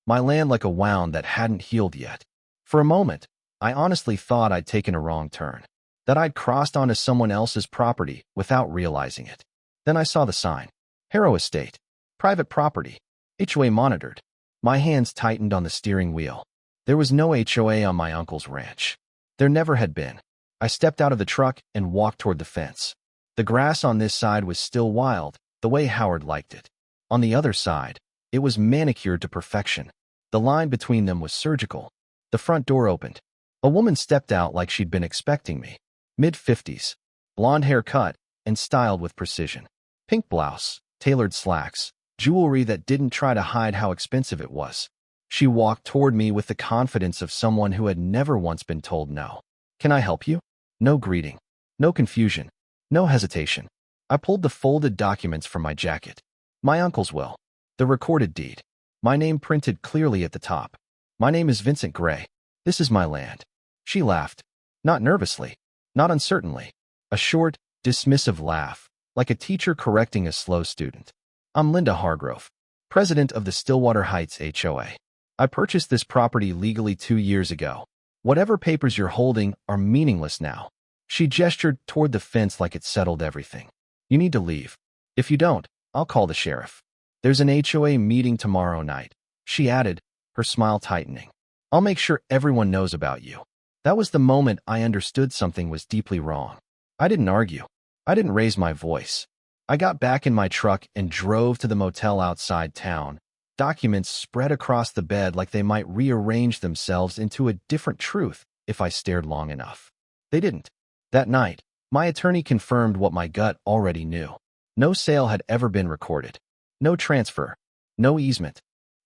My land like a wound that hadn't healed yet. For a moment, I honestly thought I'd taken a wrong turn, that I'd crossed onto someone else's property without realizing it. Then I saw the sign. Harrow Estate. Private property. HOA monitored. My hands tightened on the steering wheel. There was no HOA on my uncle's ranch. There never had been. I stepped out of the truck and walked toward the fence. The grass on this side was still wild, the way Howard liked it. On the other side, it was manicured to perfection. The line between them was surgical. The front door opened. A woman stepped out like she'd been expecting me. Mid-50s, blonde hair cut and styled with precision. Pink blouse, tailored slacks, jewelry that didn't try to hide how expensive it was. She walked toward me with the confidence of someone who had never once been told no. "Can I help you?" No greeting. No confusion. No hesitation. I pulled the folded documents from my jacket. My uncle's will. The recorded deed. My name printed clearly at the top. "My name is Vincent Gray. This is my land." She laughed. Not nervously. Not uncertainly. A short, dismissive laugh, like a teacher correcting a slow student. "I'm Linda Hargrove, president of the Stillwater Heights HOA. I purchased this property legally 2 years ago. Whatever papers you're holding are meaningless now." She gestured toward the fence like it settled everything. "You need to leave. If you don't, I'll call the sheriff. There's an HOA meeting tomorrow night," she added, her smile tightening. "I'll make sure everyone knows about you." That was the moment I understood something was deeply wrong. I didn't argue. I didn't raise my voice. I got back in my truck and drove to the motel outside town. Documents spread across the bed like they might rearrange themselves into a different truth if I stared long enough. They didn't. That night, my attorney confirmed what my gut already knew. No sale had ever been recorded. No transfer. No easement.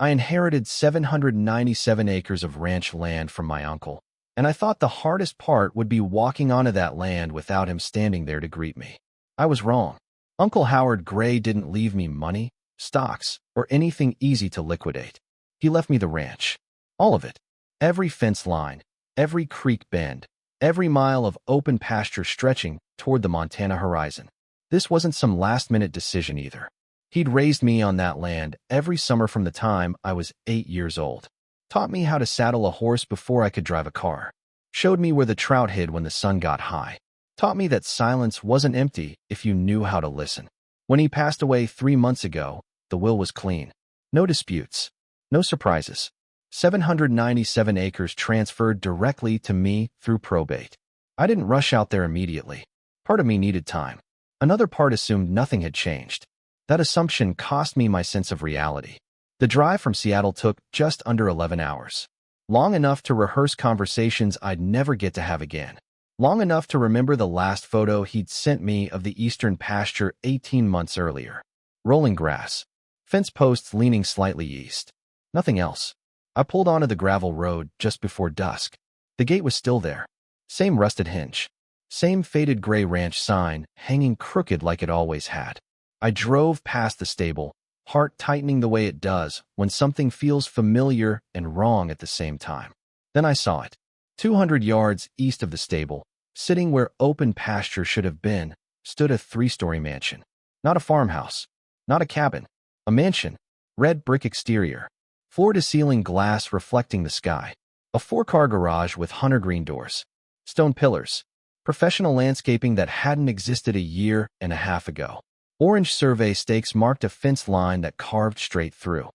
I inherited 797 acres of ranch land from my uncle, and I thought the hardest part would be walking onto that land without him standing there to greet me. I was wrong. Uncle Howard Gray didn't leave me money, stocks, or anything easy to liquidate. He left me the ranch. All of it. Every fence line, every creek bend, every mile of open pasture stretching toward the Montana horizon. This wasn't some last-minute decision either. He'd raised me on that land every summer from the time I was 8 years old. Taught me how to saddle a horse before I could drive a car. Showed me where the trout hid when the sun got high. Taught me that silence wasn't empty if you knew how to listen. When he passed away 3 months ago, the will was clean. No disputes. No surprises. 797 acres transferred directly to me through probate. I didn't rush out there immediately. Part of me needed time. Another part assumed nothing had changed. That assumption cost me my sense of reality. The drive from Seattle took just under 11 hours. Long enough to rehearse conversations I'd never get to have again. Long enough to remember the last photo he'd sent me of the eastern pasture 18 months earlier. Rolling grass. Fence posts leaning slightly east. Nothing else. I pulled onto the gravel road just before dusk. The gate was still there. Same rusted hinge. Same faded gray ranch sign hanging crooked like it always had. I drove past the stable, heart tightening the way it does when something feels familiar and wrong at the same time. Then I saw it. 200 yards east of the stable, sitting where open pasture should have been, stood a 3-story mansion. Not a farmhouse. Not a cabin. A mansion. Red brick exterior. Floor-to-ceiling glass reflecting the sky. A 4-car garage with hunter green doors. Stone pillars. Professional landscaping that hadn't existed a year and a half ago. Orange survey stakes marked a fence line that carved straight through.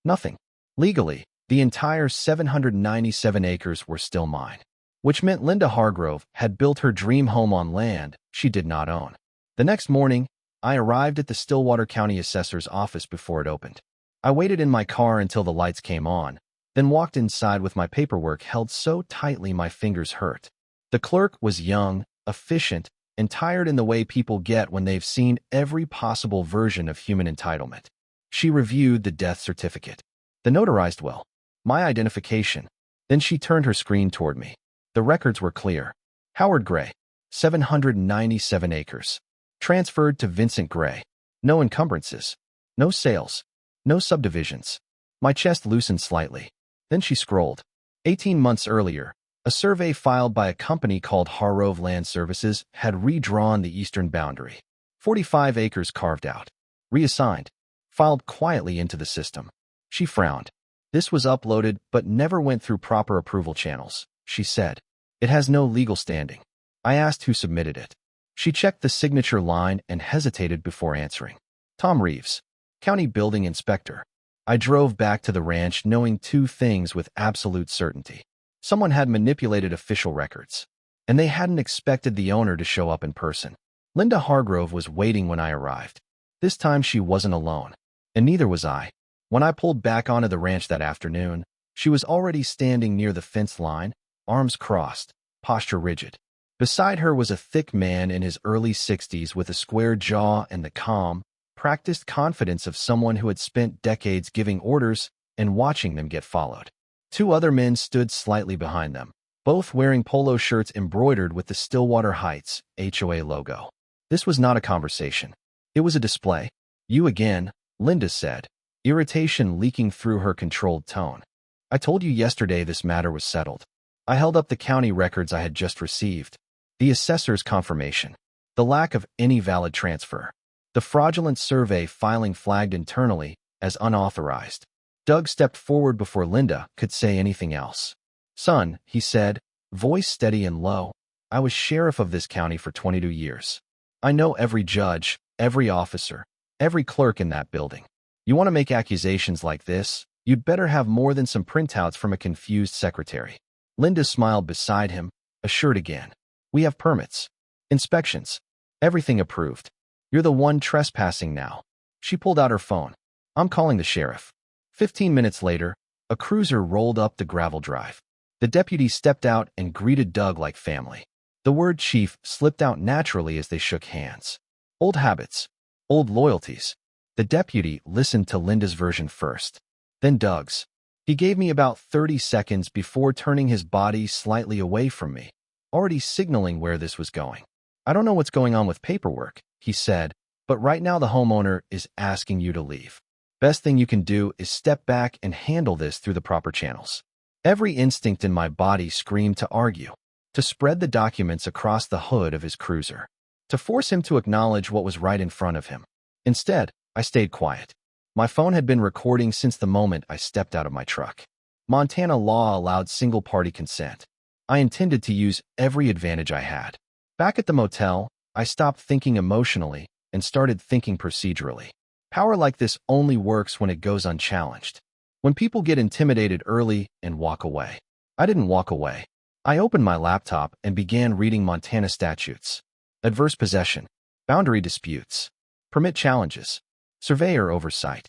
Nothing. Legally, the entire 797 acres were still mine, which meant Linda Hargrove had built her dream home on land she did not own. The next morning, I arrived at the Stillwater County Assessor's office before it opened. I waited in my car until the lights came on, then walked inside with my paperwork held so tightly my fingers hurt. The clerk was young, efficient, and tired in the way people get when they've seen every possible version of human entitlement. She reviewed the death certificate, the notarized will, my identification. Then she turned her screen toward me. The records were clear. Howard Gray, 797 acres. Transferred to Vincent Gray. No encumbrances. No sales. No subdivisions. My chest loosened slightly. Then she scrolled. 18 months earlier, a survey filed by a company called Hargrove Land Services had redrawn the eastern boundary. 45 acres carved out. Reassigned. Filed quietly into the system. She frowned. This was uploaded but never went through proper approval channels, she said. It has no legal standing. I asked who submitted it. She checked the signature line and hesitated before answering. Tom Reeves, County Building Inspector. I drove back to the ranch knowing two things with absolute certainty. Someone had manipulated official records, and they hadn't expected the owner to show up in person. Linda Hargrove was waiting when I arrived. This time she wasn't alone, and neither was I. When I pulled back onto the ranch that afternoon, she was already standing near the fence line, arms crossed, posture rigid. Beside her was a thick man in his early 60s with a square jaw and the calm, practiced confidence of someone who had spent decades giving orders and watching them get followed. Two other men stood slightly behind them, both wearing polo shirts embroidered with the Stillwater Heights HOA logo. This was not a conversation. It was a display. You again, Linda said, irritation leaking through her controlled tone. I told you yesterday this matter was settled. I held up the county records I had just received. The assessor's confirmation. The lack of any valid transfer. The fraudulent survey filing flagged internally as unauthorized. Doug stepped forward before Linda could say anything else. Son, he said, voice steady and low, I was sheriff of this county for 22 years. I know every judge, every officer, every clerk in that building. You want to make accusations like this, you'd better have more than some printouts from a confused secretary. Linda smiled beside him, assured again. We have permits. Inspections. Everything approved. You're the one trespassing now. She pulled out her phone. I'm calling the sheriff. 15 minutes later, a cruiser rolled up the gravel drive. The deputy stepped out and greeted Doug like family. The word chief slipped out naturally as they shook hands. Old habits. Old loyalties. The deputy listened to Linda's version first, then Doug's. He gave me about 30 seconds before turning his body slightly away from me, already signaling where this was going. I don't know what's going on with paperwork, he said, but right now the homeowner is asking you to leave. Best thing you can do is step back and handle this through the proper channels. Every instinct in my body screamed to argue, to spread the documents across the hood of his cruiser, to force him to acknowledge what was right in front of him. Instead, I stayed quiet. My phone had been recording since the moment I stepped out of my truck. Montana law allowed single-party consent. I intended to use every advantage I had. Back at the motel, I stopped thinking emotionally and started thinking procedurally. Power like this only works when it goes unchallenged. When people get intimidated early and walk away. I didn't walk away. I opened my laptop and began reading Montana statutes. Adverse possession. Boundary disputes. Permit challenges. Surveyor oversight.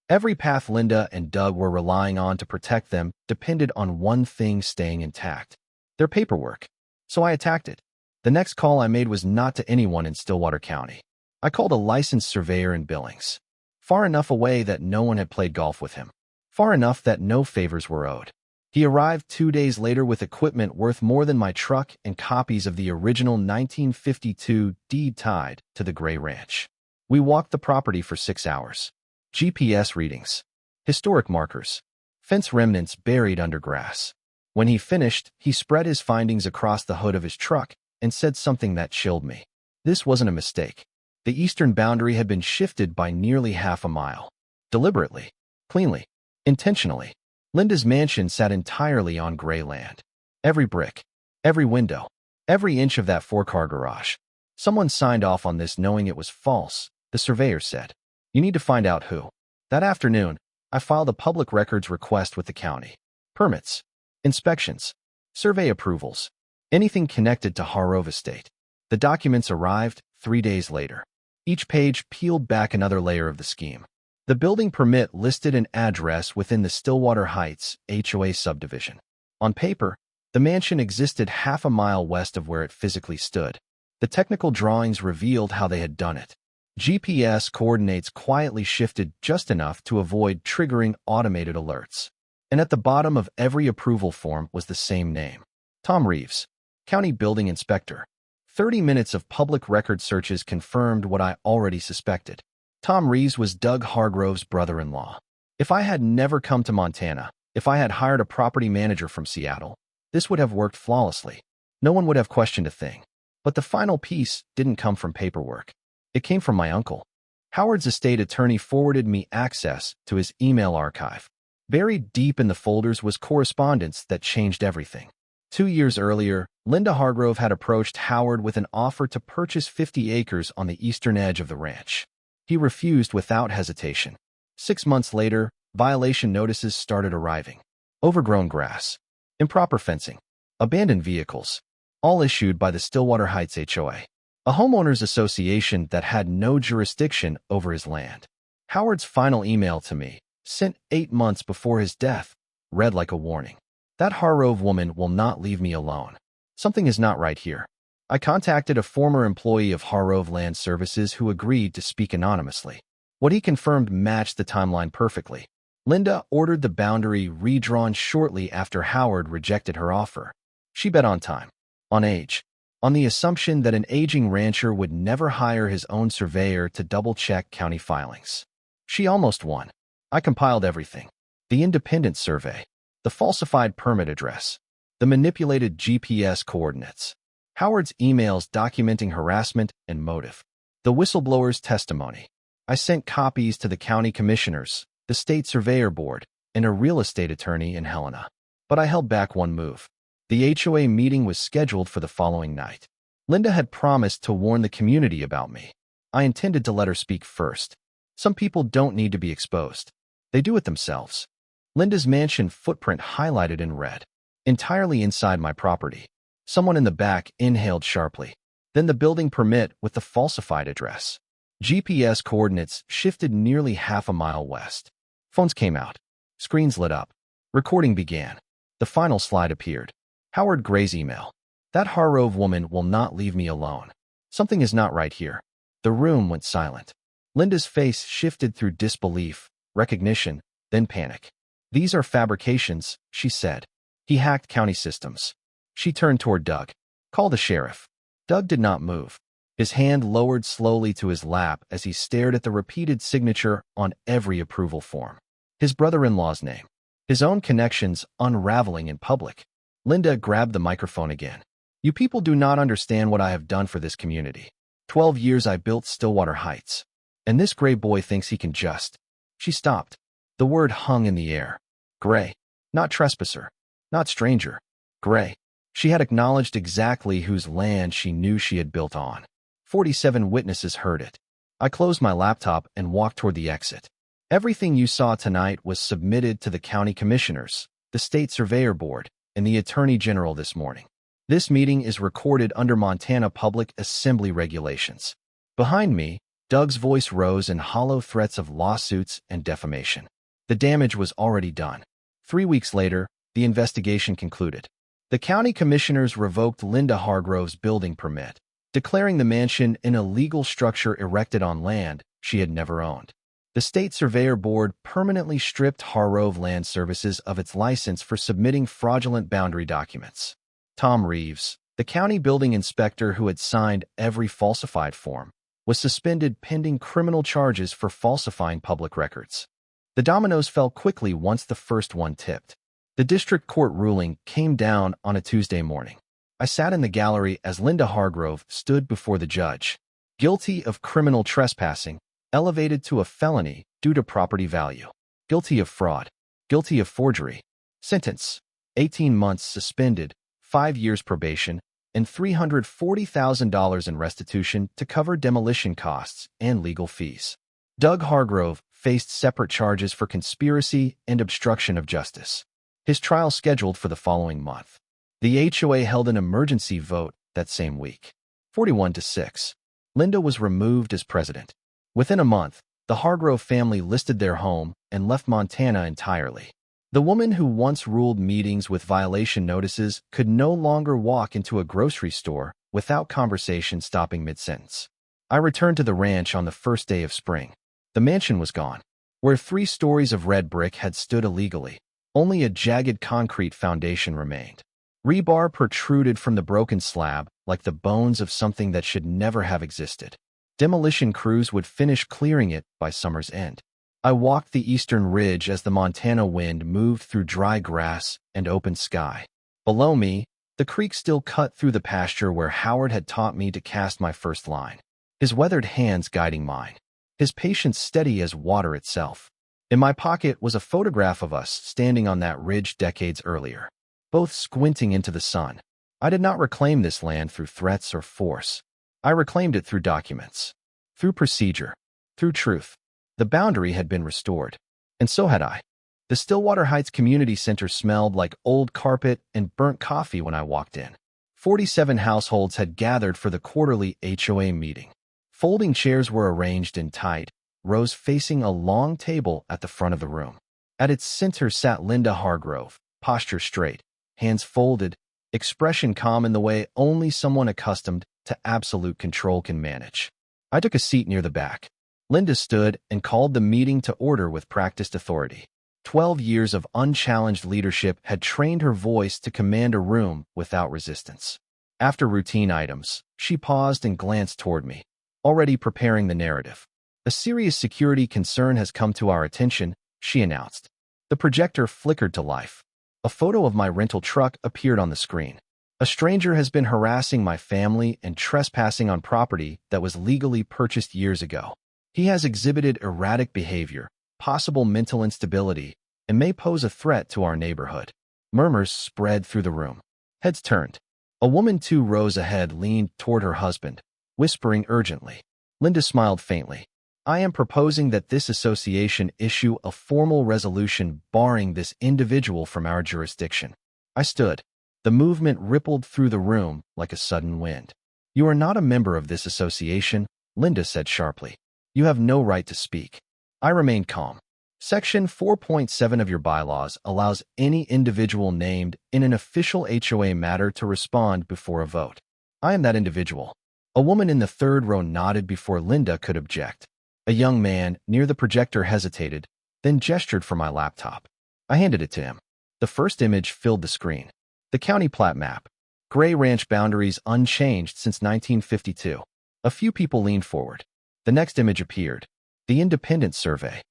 Every path Linda and Doug were relying on to protect them depended on one thing staying intact. Their paperwork. So I attacked it. The next call I made was not to anyone in Stillwater County. I called a licensed surveyor in Billings. Far enough away that no one had played golf with him. Far enough that no favors were owed. He arrived 2 days later with equipment worth more than my truck and copies of the original 1952 deed tied to the Gray Ranch. We walked the property for 6 hours. GPS readings. Historic markers. Fence remnants buried under grass. When he finished, he spread his findings across the hood of his truck and said something that chilled me. This wasn't a mistake. The eastern boundary had been shifted by nearly half a mile. Deliberately. Cleanly. Intentionally. Linda's mansion sat entirely on gray land. Every brick. Every window. Every inch of that 4-car garage. Someone signed off on this knowing it was false, the surveyor said. You need to find out who. That afternoon, I filed a public records request with the county. Permits. Inspections. Survey approvals. Anything connected to Hargrove Estate. The documents arrived 3 days later. Each page peeled back another layer of the scheme. The building permit listed an address within the Stillwater Heights HOA subdivision. On paper, the mansion existed half a mile west of where it physically stood. The technical drawings revealed how they had done it. GPS coordinates quietly shifted just enough to avoid triggering automated alerts. And at the bottom of every approval form was the same name. Tom Reeves, County Building Inspector. 30 minutes of public record searches confirmed what I already suspected. Tom Reeves was Doug Hargrove's brother-in-law. If I had never come to Montana, if I had hired a property manager from Seattle, this would have worked flawlessly. No one would have questioned a thing. But the final piece didn't come from paperwork. It came from my uncle. Howard's estate attorney forwarded me access to his email archive. Buried deep in the folders was correspondence that changed everything. 2 years earlier, Linda Hargrove had approached Howard with an offer to purchase 50 acres on the eastern edge of the ranch. He refused without hesitation. 6 months later, violation notices started arriving. Overgrown grass, improper fencing, abandoned vehicles, all issued by the Stillwater Heights HOA, a homeowners association that had no jurisdiction over his land. Howard's final email to me, sent 8 months before his death, read like a warning. That Hargrove woman will not leave me alone. Something is not right here. I contacted a former employee of Hargrove Land Services who agreed to speak anonymously. What he confirmed matched the timeline perfectly. Linda ordered the boundary redrawn shortly after Howard rejected her offer. She bet on time, on age, on the assumption that an aging rancher would never hire his own surveyor to double-check county filings. She almost won. I compiled everything. The independent survey, the falsified permit address, the manipulated GPS coordinates, Howard's emails documenting harassment and motive, the whistleblower's testimony. I sent copies to the county commissioners, the state surveyor board, and a real estate attorney in Helena. But I held back one move. The HOA meeting was scheduled for the following night. Linda had promised to warn the community about me. I intended to let her speak first. Some people don't need to be exposed. They do it themselves. Linda's mansion footprint highlighted in red. Entirely inside my property. Someone in the back inhaled sharply. Then the building permit with the falsified address. GPS coordinates shifted nearly half a mile west. Phones came out. Screens lit up. Recording began. The final slide appeared. Howard Gray's email. That Hargrove woman will not leave me alone. Something is not right here. The room went silent. Linda's face shifted through disbelief, recognition, then panic. These are fabrications, she said. He hacked county systems. She turned toward Doug. Call the sheriff. Doug did not move. His hand lowered slowly to his lap as he stared at the repeated signature on every approval form. His brother-in-law's name. His own connections unraveling in public. Linda grabbed the microphone again. You people do not understand what I have done for this community. 12 years I built Stillwater Heights. And this gray boy thinks he can just. She stopped. The word hung in the air. Gray. Not trespasser. Not stranger. Gray. She had acknowledged exactly whose land she knew she had built on. 47 witnesses heard it. I closed my laptop and walked toward the exit. Everything you saw tonight was submitted to the county commissioners, the state surveyor board, and the attorney general this morning. This meeting is recorded under Montana Public Assembly regulations. Behind me, Doug's voice rose in hollow threats of lawsuits and defamation. The damage was already done. 3 weeks later, the investigation concluded. The county commissioners revoked Linda Hargrove's building permit, declaring the mansion an illegal structure erected on land she had never owned. The state surveyor board permanently stripped Hargrove Land Services of its license for submitting fraudulent boundary documents. Tom Reeves, the county building inspector who had signed every falsified form, was suspended pending criminal charges for falsifying public records. The dominoes fell quickly once the first one tipped. The district court ruling came down on a Tuesday morning. I sat in the gallery as Linda Hargrove stood before the judge. Guilty of criminal trespassing, elevated to a felony due to property value. Guilty of fraud. Guilty of forgery. Sentence: 18 months suspended, 5 years probation, and $340,000 in restitution to cover demolition costs and legal fees. Doug Hargrove faced separate charges for conspiracy and obstruction of justice. His trial scheduled for the following month. The HOA held an emergency vote that same week. 41-6. Linda was removed as president. Within a month, the Hargrove family listed their home and left Montana entirely. The woman who once ruled meetings with violation notices could no longer walk into a grocery store without conversation stopping mid-sentence. I returned to the ranch on the first day of spring. The mansion was gone. Where 3 stories of red brick had stood illegally, only a jagged concrete foundation remained. Rebar protruded from the broken slab like the bones of something that should never have existed. Demolition crews would finish clearing it by summer's end. I walked the eastern ridge as the Montana wind moved through dry grass and open sky. Below me, the creek still cut through the pasture where Howard had taught me to cast my first line, his weathered hands guiding mine, his patience steady as water itself. In my pocket was a photograph of us standing on that ridge decades earlier, both squinting into the sun. I did not reclaim this land through threats or force. I reclaimed it through documents, through procedure, through truth. The boundary had been restored, and so had I. The Stillwater Heights Community Center smelled like old carpet and burnt coffee when I walked in. 47 households had gathered for the quarterly HOA meeting. Folding chairs were arranged in tight rows facing a long table at the front of the room. At its center sat Linda Hargrove, posture straight, hands folded, expression calm in the way only someone accustomed to absolute control can manage. I took a seat near the back. Linda stood and called the meeting to order with practiced authority. 12 years of unchallenged leadership had trained her voice to command a room without resistance. After routine items, she paused and glanced toward me, already preparing the narrative. A serious security concern has come to our attention, she announced. The projector flickered to life. A photo of my rental truck appeared on the screen. A stranger has been harassing my family and trespassing on property that was legally purchased years ago. He has exhibited erratic behavior, possible mental instability, and may pose a threat to our neighborhood. Murmurs spread through the room. Heads turned. A woman 2 rows ahead leaned toward her husband, whispering urgently. Linda smiled faintly. I am proposing that this association issue a formal resolution barring this individual from our jurisdiction. I stood. The movement rippled through the room like a sudden wind. You are not a member of this association, Linda said sharply. You have no right to speak. I remained calm. Section 4.7 of your bylaws allows any individual named in an official HOA matter to respond before a vote. I am that individual. A woman in the 3rd row nodded before Linda could object. A young man near the projector hesitated, then gestured for my laptop. I handed it to him. The first image filled the screen. The county plat map. Gray ranch boundaries unchanged since 1952. A few people leaned forward. The next image appeared. The independent survey.